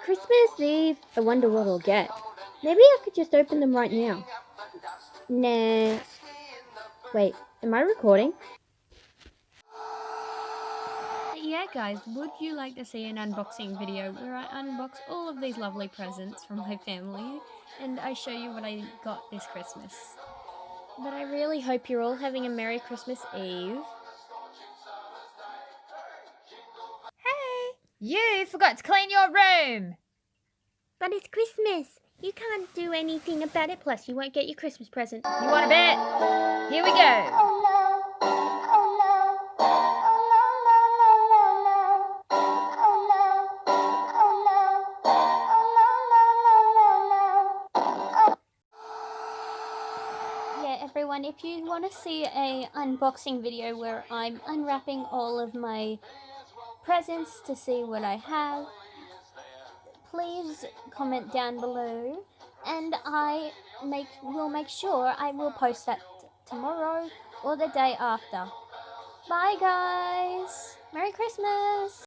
Christmas Eve, I wonder what I'll get. Maybe I could just open them right now. Nah. Wait, am I recording? Yeah, guys, would you like to see an unboxing video where I unbox all of these lovely presents from my family and I show you what I got this Christmas? But I really hope you're all having a Merry Christmas Eve. Hey, you forgot to clean your room. But it's Christmas. You can't do anything about it. Plus, you won't get your Christmas present. You want a bet? Here we go. Yeah, everyone, if you want to see a unboxing video where I'm unwrapping all of my presents to see what I have, please comment down below, and I will make sure I will post that tomorrow or the day after. Bye guys! Merry Christmas!